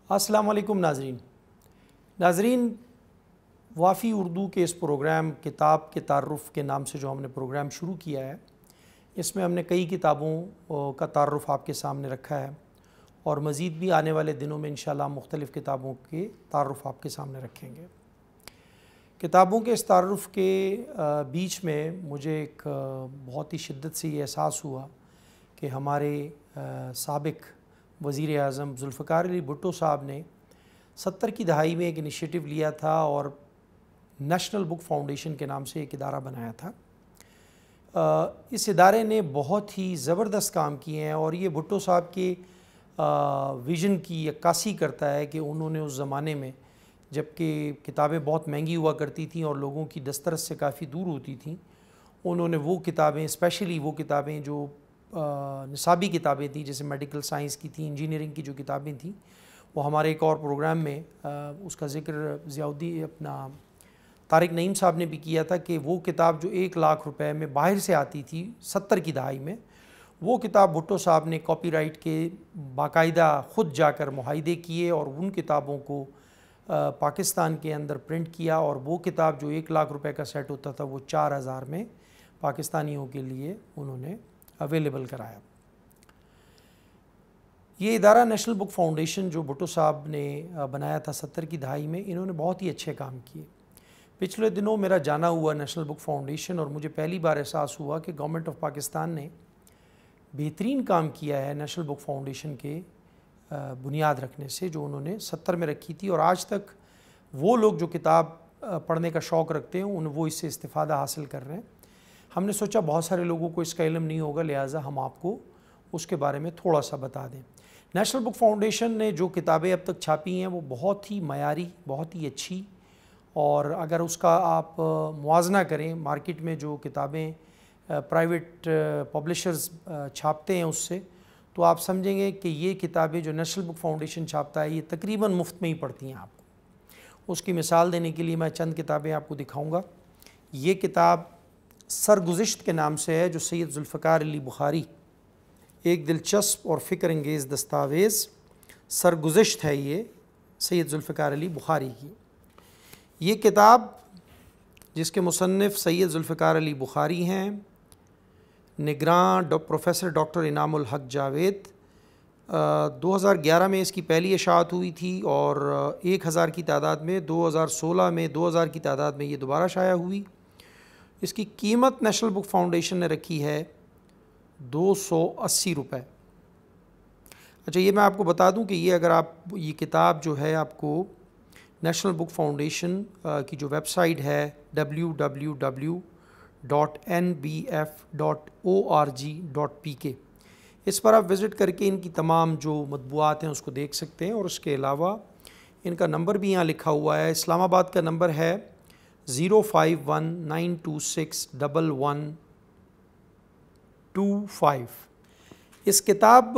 السلام علیکم ناظرین وافی اردو کے اس پروگرام کتاب کے تعارف کے نام سے جو ہم نے پروگرام شروع کیا ہے، اس میں ہم نے کئی کتابوں کا تعارف آپ کے سامنے رکھا ہے اور مزید بھی آنے والے دنوں میں انشاءاللہ مختلف کتابوں کے تعارف آپ کے سامنے رکھیں گے۔ کتابوں کے اس تعارف کے بیچ میں مجھے ایک بہت ہی شدت سے یہ احساس ہوا کہ ہمارے سابق وزیر اعظم ذوالفقار علی بھٹو صاحب نے 70 کی دہائی میں ایک انیشیٹو لیا تھا اور نیشنل بک فاؤنڈیشن کے نام سے ایک ادارہ بنایا تھا۔ اس ادارے نے بہت ہی زبردست کام کیے ہیں اور یہ بھٹو صاحب کے ویژن کی عکاسی کرتا ہے کہ انہوں نے اس زمانے میں، جب کہ کتابیں بہت مہنگی ہوا کرتی تھیں اور لوگوں کی دسترس سے کافی دور ہوتی تھیں، انہوں نے وہ کتابیں، اسپیشلی وہ کتابیں جو نصابی کتابیں تھیں، جیسے میڈیکل سائنس کی تھیں، انجینئرنگ کی جو کتابیں تھیں، وہ ہمارے ایک اور پروگرام میں اس کا ذکر طارق نعیم صاحب نے بھی کیا تھا کہ وہ کتاب جو 1 لاکھ روپے میں باہر سے آتی تھی 70 کی دہائی میں، وہ کتاب بھٹو صاحب نے کاپی رائٹ کے باقاعدہ خود جا کر معاہدے کیے اور ان کتابوں کو پاکستان کے اندر پرنٹ کیا، اور وہ کتاب جو 1 لاکھ روپے کا سیٹ ہوتا تھا وہ 4000 میں پاکستانیوں کے لیے انہوں نے اویلیبل کرایا۔ یہ ادارہ نیشنل بک فاؤنڈیشن جو بھٹو صاحب نے بنایا تھا 70 کی دہائی میں، انہوں نے بہت ہی اچھے کام کیے۔ پچھلے دنوں میرا جانا ہوا نیشنل بک فاؤنڈیشن اور مجھے پہلی بار احساس ہوا کہ گورنمنٹ آف پاکستان نے بہترین کام کیا ہے نیشنل بک فاؤنڈیشن کے بنیاد رکھنے سے، جو انہوں نے 70 میں رکھی تھی، اور آج تک وہ لوگ جو کتاب پڑھنے کا شوق رکھتے ہیں وہ اس سے استفادہ حاصل کر رہے ہیں۔ ہم نے سوچا بہت سارے لوگوں کو اس کا علم نہیں ہوگا، لہٰذا ہم آپ کو اس کے بارے میں تھوڑا سا بتا دیں۔ نیشنل بک فاؤنڈیشن نے جو کتابیں اب تک چھاپی ہیں وہ بہت ہی معیاری، بہت ہی اچھی، اور اگر اس کا آپ موازنہ کریں مارکیٹ میں جو کتابیں پرائیویٹ پبلشرز چھاپتے ہیں اس سے، تو آپ سمجھیں گے کہ یہ کتابیں جو نیشنل بک فاؤنڈیشن چھاپتا ہے یہ تقریباً مفت میں ہی پڑتی ہیں آپ کو۔ اس کی مثال دینے کے لیے میں چند کتابیں آپ کو دکھاؤں گا۔ یہ کتاب سرگزشت کے نام سے ہے، جو سید ذوالفقار علی بخاری، ایک دلچسپ اور فکر انگیز دستاویز سرگزشت ہے یہ سید ذوالفقار علی بخاری کی۔ یہ کتاب جس کے مصنف سید ذوالفقار علی بخاری ہیں، نگراں پروفیسر ڈاکٹر انعام الحق جاوید، 2011 میں اس کی پہلی اشاعت ہوئی تھی اور 1000 کی تعداد میں 2016 میں 2000 کی تعداد میں یہ دوبارہ شائع ہوئی۔ اس کی قیمت نیشنل بک فاؤنڈیشن نے رکھی ہے 280 روپے۔ اچھا، یہ میں آپ کو بتا دوں کہ یہ اگر آپ یہ کتاب جو ہے آپ کو نیشنل بک فاؤنڈیشن کی جو ویب سائٹ ہے www.nbf.org.pk، اس پر آپ وزٹ کر کے ان کی تمام جو مطبوعات ہیں اس کو دیکھ سکتے ہیں، اور اس کے علاوہ ان کا نمبر بھی یہاں لکھا ہوا ہے۔ اسلام آباد کا نمبر ہے 05192611125۔ اس کتاب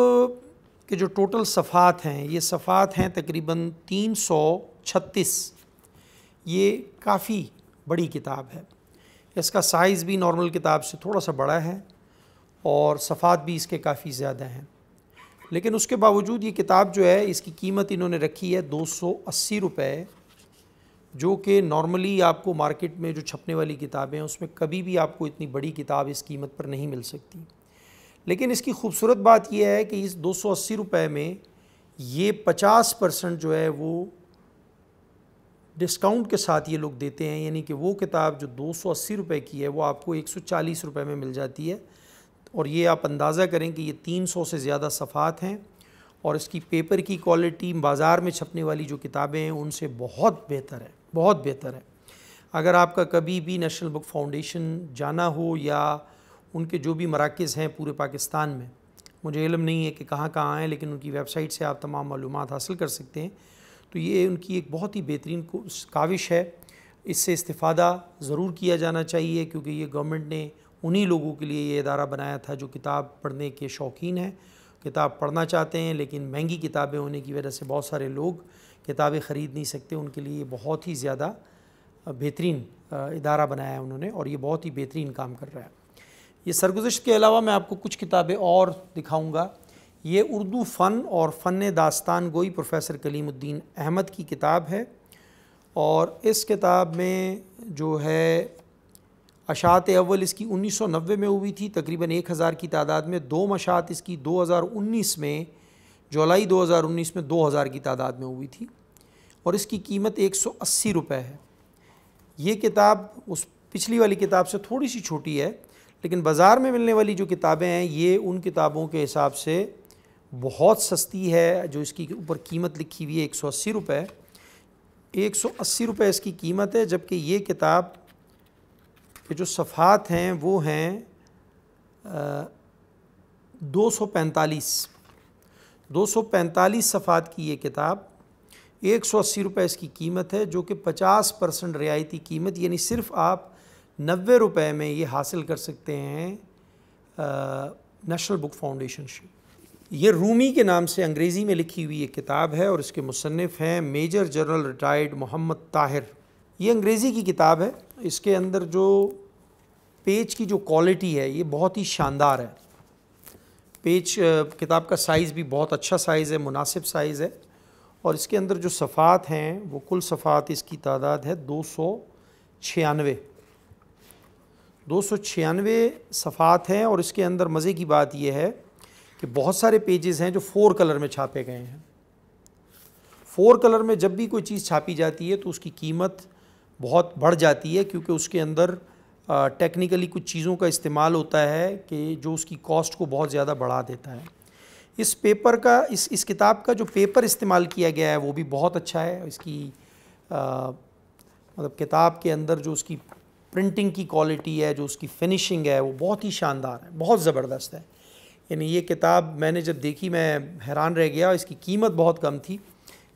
کے جو ٹوٹل صفحات ہیں، یہ صفحات ہیں تقریباً 336۔ یہ کافی بڑی کتاب ہے، اس کا سائز بھی نارمل کتاب سے تھوڑا سا بڑا ہے اور صفحات بھی اس کے کافی زیادہ ہیں، لیکن اس کے باوجود یہ کتاب جو ہے اس کی قیمت انہوں نے رکھی ہے 280 روپے، جو کہ نارملی آپ کو مارکیٹ میں جو چھپنے والی کتابیں ہیں اس میں کبھی بھی آپ کو اتنی بڑی کتاب اس قیمت پر نہیں مل سکتی۔ لیکن اس کی خوبصورت بات یہ ہے کہ اس 280 روپے میں یہ 50% جو ہے وہ ڈسکاؤنٹ کے ساتھ یہ لوگ دیتے ہیں، یعنی کہ وہ کتاب جو 280 روپے کی ہے وہ آپ کو 140 روپے میں مل جاتی ہے، اور یہ آپ اندازہ کریں کہ یہ 300 سے زیادہ صفحات ہیں، اور اس کی پیپر کی کوالٹی بازار میں چھپنے والی جو کتابیں ہیں ان سے بہت بہتر ہے، بہت بہتر ہے۔ اگر آپ کا کبھی بھی نیشنل بک فاؤنڈیشن جانا ہو یا ان کے جو بھی مراکز ہیں پورے پاکستان میں، مجھے علم نہیں ہے کہ کہاں کہاں ہیں، لیکن ان کی ویب سائٹ سے آپ تمام معلومات حاصل کر سکتے ہیں، تو یہ ان کی ایک بہت ہی بہترین کاوش ہے۔ اس سے استفادہ ضرور کیا جانا چاہیے، کیونکہ یہ گورنمنٹ نے انہی لوگوں کے لیے یہ ادارہ بنایا تھا جو کتاب پڑھنے کے شوقین ہیں، کتاب پڑھنا چاہتے ہیں، لیکن مہنگی کتابیں ہونے کی وجہ سے بہت سارے لوگ کتابیں خرید نہیں سکتے۔ ان کے لیے یہ بہت ہی زیادہ بہترین ادارہ بنایا ہے انہوں نے، اور یہ بہت ہی بہترین کام کر رہا ہے۔ یہ سرگزشت کے علاوہ میں آپ کو کچھ کتابیں اور دکھاؤں گا۔ یہ اردو فن اور فن داستان گوئی پروفیسر کلیم الدین احمد کی کتاب ہے، اور اس کتاب میں جو ہے اشاعت اول اس کی 1990 میں ہوئی تھی، تقریباً 1000 کی تعداد میں. 2 اشاعت اس کی 2019 میں، جولائی 2019 میں 2000 کی تعداد میں ہوئی تھی، اور اس کی قیمت 180 روپے ہے. یہ کتاب اس پچھلی والی کتاب سے تھوڑی سی چھوٹی ہے، لیکن بازار میں ملنے والی جو کتابیں ہیں یہ ان کتابوں کے حساب سے بہت سستی ہے. جو اس کی اوپر قیمت لکھی ہوئی ہے 180 روپے، 180 روپے اس کی قیمت ہے، جبکہ یہ کتاب کے جو صفحات ہیں وہ ہیں 245 صفحات کی یہ کتاب. 180 روپے اس کی قیمت ہے، جو کہ 50% رعایتی قیمت، یعنی صرف آپ 90 روپے میں یہ حاصل کر سکتے ہیں نیشنل بک فاؤنڈیشن سے. یہ رومی کے نام سے انگریزی میں لکھی ہوئی ایک کتاب ہے، اور اس کے مصنف ہیں major general retired Muhammad Tahir. یہ انگریزی کی کتاب ہے. اس کے اندر جو پیج کی جو کوالٹی ہے یہ بہت ہی شاندار ہے. کتاب کا سائز بھی بہت اچھا سائز ہے، مناسب سائز ہے، اور اس کے اندر جو صفحات ہیں وہ کل صفحات اس کی تعداد ہے 296 صفحات ہیں. اور اس کے اندر مزے کی بات یہ ہے کہ بہت سارے پیجز ہیں جو 4 کلر میں چھاپے گئے ہیں. 4 کلر میں جب بھی کوئی چیز چھاپی جاتی ہے تو اس کی قیمت بہت بڑھ جاتی ہے، کیونکہ اس کے اندر ٹیکنیکلی کچھ چیزوں کا استعمال ہوتا ہے کہ جو اس کی کاسٹ کو بہت زیادہ بڑھا دیتا ہے. اس پیپر کا اس کتاب کا جو پیپر استعمال کیا گیا ہے وہ بھی بہت اچھا ہے. اس کی مطلب کتاب کے اندر جو اس کی پرنٹنگ کی کوالٹی ہے، جو اس کی فنیشنگ ہے، وہ بہت ہی شاندار ہے، بہت زبردست ہے. یعنی یہ کتاب میں نے جب دیکھی میں حیران رہ گیا. اس کی قیمت بہت کم تھی.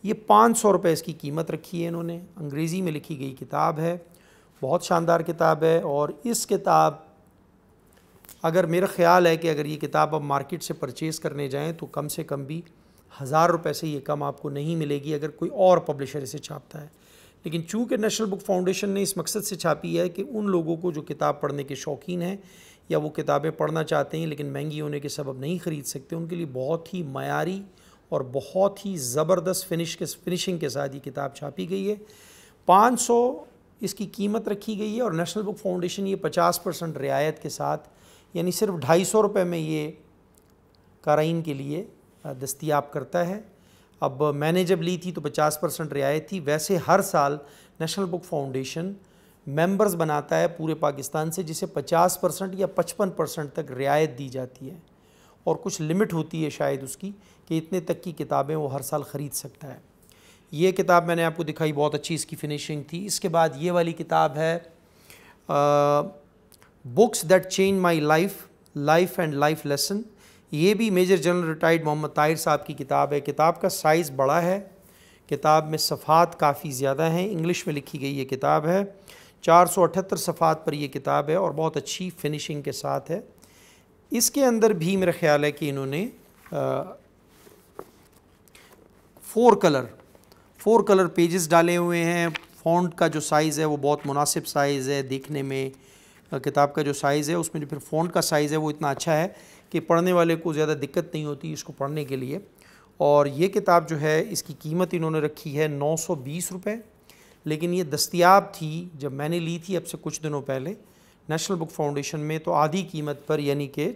یہ 500 روپے اس کی قیمت رکھی ہے انہوں نے. انگریزی میں لکھی گئی کتاب ہے، بہت شاندار کتاب ہے. اور اس کتاب اگر میرا خیال ہے کہ اگر یہ کتاب اب مارکیٹ سے پرچیز کرنے جائیں تو کم سے کم بھی 1000 روپے سے یہ کم آپ کو نہیں ملے گی اگر کوئی اور پبلشر اسے چھاپتا ہے. لیکن چونکہ نیشنل بک فاؤنڈیشن نے اس مقصد سے چھاپی ہے کہ ان لوگوں کو جو کتاب پڑھنے کے شوقین ہیں یا وہ کتابیں پڑھنا چاہتے ہیں لیکن مہنگی ہونے کے سبب نہیں خرید سکتے، ان کے لیے بہت ہی معیاری اور بہت ہی زبردست فنیشنگ کے ساتھ یہ کتاب چھاپی گئی ہے. 500 اس کی قیمت رکھی گئی ہے، اور نیشنل بک فاؤنڈیشن یہ 50% رعایت کے ساتھ، یعنی صرف 250 روپے میں یہ قارئین کے لیے دستیاب کرتا ہے. اب میں نے جب لی تھی تو 50% رعایت تھی. ویسے ہر سال نیشنل بک فاؤنڈیشن ممبرز بناتا ہے پورے پاکستان سے، جسے 50% یا 55% تک رعایت دی جاتی ہے، اور کچھ لمٹ ہوتی ہے شاید اس کی کہ اتنے تک کی کتابیں وہ ہر سال خرید سکتا ہے. یہ کتاب میں نے آپ کو دکھائی، بہت اچھی اس کی فنیشنگ تھی. اس کے بعد یہ والی کتاب ہے books that change my life and life lesson. یہ بھی major general retired Muhammad Tahir sahib کی کتاب ہے. کتاب کا سائز بڑا ہے، کتاب میں صفحات کافی زیادہ ہیں. انگلش میں لکھی گئی یہ کتاب ہے. 478 صفحات پر یہ کتاب ہے، اور بہت اچھی فنیشنگ کے ساتھ ہے. اس کے اندر بھی میرا خیال ہے کہ انہوں نے 4 کلر پیجز ڈالے ہوئے ہیں. فونٹ کا جو سائز ہے وہ بہت مناسب سائز ہے. دیکھنے میں کتاب کا جو سائز ہے اس میں جو پھر فونٹ کا سائز ہے وہ اتنا اچھا ہے کہ پڑھنے والے کو زیادہ دقت نہیں ہوتی اس کو پڑھنے کے لیے. اور یہ کتاب جو ہے اس کی قیمت انہوں نے رکھی ہے 920 روپے، لیکن یہ دستیاب تھی جب میں نے لی تھی اب سے کچھ دنوں پہلے نیشنل بک فاؤنڈیشن میں تو آدھی قیمت پر، یعنی کہ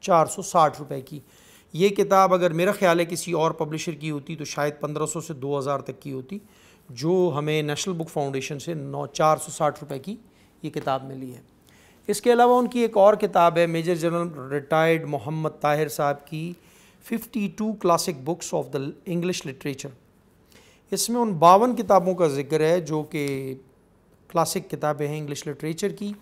460 روپے کی. یہ کتاب اگر میرا خیال ہے کسی اور پبلشر کی ہوتی تو شاید 1500 سے 2000 تک کی ہوتی، جو ہمیں نیشنل بک فاؤنڈیشن سے 460 روپے کی یہ کتاب ملی ہے. اس کے علاوہ ان کی ایک اور کتاب ہے major general retired Muhammad Tahir sahib کی 52 classic books of the English literature. اس میں ان 52 کتابوں کا ذکر ہے جو کہ کلاسک کتابیں ہیں انگلش لٹریچر کی.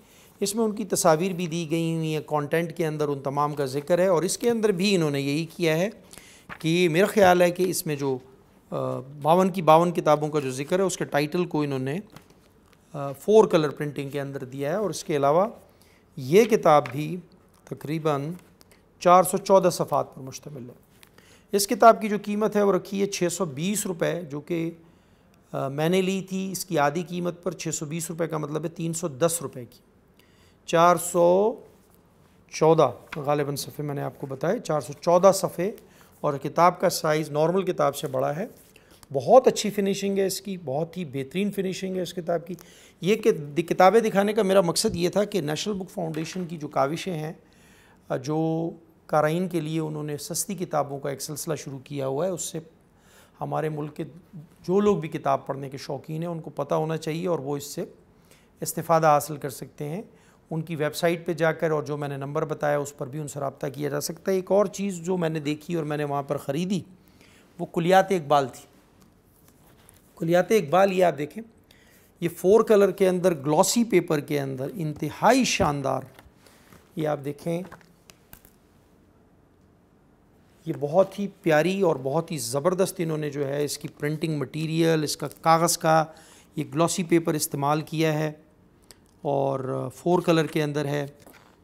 اس میں ان کی تصاویر بھی دی گئی ہوئی ہیں، کانٹینٹ کے اندر ان تمام کا ذکر ہے. اور اس کے اندر بھی انہوں نے یہی کیا ہے کہ میرا خیال ہے کہ اس میں جو 52 کتابوں کا جو ذکر ہے اس کے ٹائٹل کو انہوں نے 4 کلر پرنٹنگ کے اندر دیا ہے. اور اس کے علاوہ یہ کتاب بھی تقریباً 414 صفحات پر مشتمل ہے. اس کتاب کی جو قیمت ہے وہ رکھی ہے 620 روپے، جو کہ میں نے لی تھی اس کی آدھی قیمت پر. 620 روپے کا مطلب ہے 310 روپے کی. 414 غالباً صفحے میں نے آپ کو بتائے، 414 صفحے، اور کتاب کا سائز نارمل کتاب سے بڑا ہے۔ بہت اچھی فنیشنگ ہے اس کی، بہت ہی بہترین فنیشنگ ہے اس کتاب کی۔ یہ کہ کتابیں دکھانے کا میرا مقصد یہ تھا کہ نیشنل بک فاؤنڈیشن کی جو کاوشیں ہیں، جو قارئین کے لیے انہوں نے سستی کتابوں کا ایک سلسلہ شروع کیا ہوا ہے، اس سے ہمارے ملک کے جو لوگ بھی کتاب پڑھنے کے شوقین ہیں ان کو پتہ ہونا چاہیے اور وہ اس سے استفادہ حاصل کر سکتے ہیں۔ ان کی ویب سائٹ پہ جا کر، اور جو میں نے نمبر بتایا اس پر بھی ان سے رابطہ کیا جا سکتا ہے۔ ایک اور چیز جو میں نے دیکھی اور میں نے وہاں پر خریدی وہ کلیات اقبال تھی۔ کلیات اقبال یہ آپ دیکھیں، یہ 4 کلر کے اندر گلوسی پیپر کے اندر انتہائی شاندار، یہ آپ دیکھیں، یہ بہت ہی پیاری اور بہت ہی زبردست انہوں نے جو ہے اس کی پرنٹنگ مٹیریل، اس کا کاغذ کا یہ گلوسی پیپر استعمال کیا ہے، اور 4 کلر کے اندر ہے۔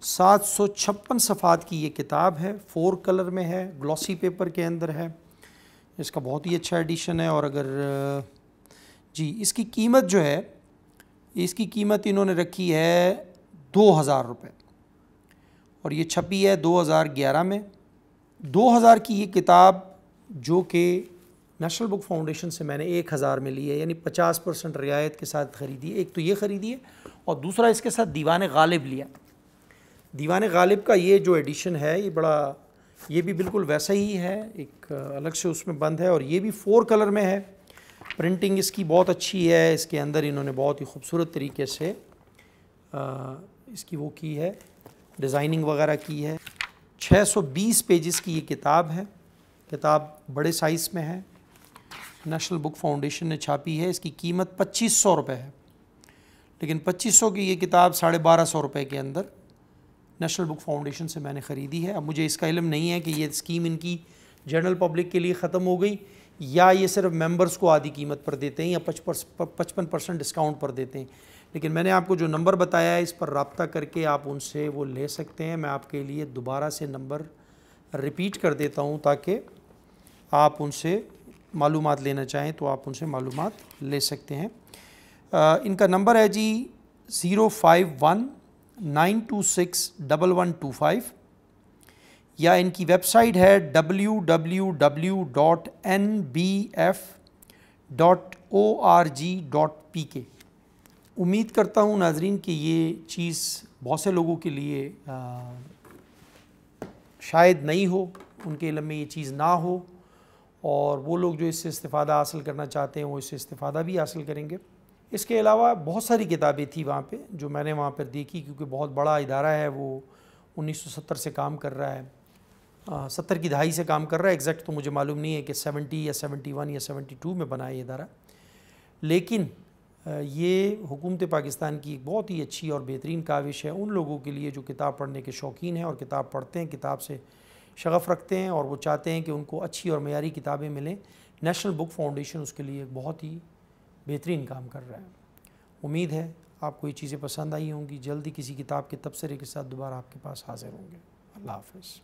756 صفحات کی یہ کتاب ہے، 4 کلر میں ہے، گلوسی پیپر کے اندر ہے۔ اس کا بہت ہی اچھا ایڈیشن ہے، اور اگر جی اس کی قیمت جو ہے، اس کی قیمت انہوں نے رکھی ہے 2000 روپے، اور یہ چھپی ہے 2011 میں۔ 2000 کی یہ کتاب جو کہ نیشنل بک فاؤنڈیشن سے میں نے 1000 میں لی ہے، یعنی 50% رعایت کے ساتھ خریدی ہے۔ ایک تو یہ خریدی ہے، اور دوسرا اس کے ساتھ دیوان غالب لیا۔ دیوان غالب کا یہ جو ایڈیشن ہے یہ بڑا، یہ بھی بالکل ویسا ہی ہے، ایک الگ سے اس میں بند ہے، اور یہ بھی 4 کلر میں ہے۔ پرنٹنگ اس کی بہت اچھی ہے، اس کے اندر انہوں نے بہت ہی خوبصورت طریقے سے اس کی وہ کی ہے، ڈیزائننگ وغیرہ کی ہے۔ 620 پیجز کی یہ کتاب ہے، کتاب بڑے سائز میں ہے، نیشنل بک فاؤنڈیشن نے چھاپی ہے۔ اس کی قیمت 2500 روپے ہے، لیکن 2500 کی یہ کتاب 1250 روپے کے اندر نیشنل بک فاؤنڈیشن سے میں نے خریدی ہے۔ اب مجھے اس کا علم نہیں ہے کہ یہ اسکیم ان کی جنرل پبلک کے لیے ختم ہو گئی یا یہ صرف ممبرز کو آدھی قیمت پر دیتے ہیں یا 55% ڈسکاؤنٹ پر دیتے ہیں، لیکن میں نے آپ کو جو نمبر بتایا ہے اس پر رابطہ کر کے آپ ان سے وہ لے سکتے ہیں۔ میں آپ کے لیے دوبارہ سے نمبر ریپیٹ کر دیتا ہوں تاکہ آپ ان سے معلومات لینا چاہیں تو آپ ان سے معلومات لے سکتے ہیں۔ ان کا نمبر ہے جی 051-926-1125، یا ان کی ویب سائٹ ہے www.nbf.org.pk۔ امید کرتا ہوں ناظرین کہ یہ چیز بہت سے لوگوں کے لیے شاید نہیں ہو، ان کے علم میں یہ چیز نہ ہو، اور وہ لوگ جو اس سے استفادہ حاصل کرنا چاہتے ہیں وہ اس سے استفادہ بھی حاصل کریں گے۔ اس کے علاوہ بہت ساری کتابیں تھیں وہاں پہ جو میں نے وہاں پر دیکھی، کیونکہ بہت بڑا ادارہ ہے، وہ 1970 سے کام کر رہا ہے، 70 کی دہائی سے کام کر رہا ہے، ایگزیکٹ تو مجھے معلوم نہیں ہے کہ 70 یا 71 یا 72 میں بنا ہے یہ ادارہ، لیکن یہ حکومت پاکستان کی ایک بہت ہی اچھی اور بہترین کاوش ہے ان لوگوں کے لیے جو کتاب پڑھنے کے شوقین ہیں اور کتاب پڑھتے ہیں، کتاب سے شغف رکھتے ہیں، اور وہ چاہتے ہیں کہ ان کو اچھی اور معیاری کتابیں ملیں۔ نیشنل بک فاؤنڈیشن اس کے لیے ایک بہت ہی بہترین کام کر رہا ہے۔ امید ہے آپ کو یہ چیزیں پسند آئی ہوں گی۔ جلدی کسی کتاب کے تبصرے کے ساتھ دوبارہ آپ کے پاس حاضر ہوں گے۔ اللہ حافظ۔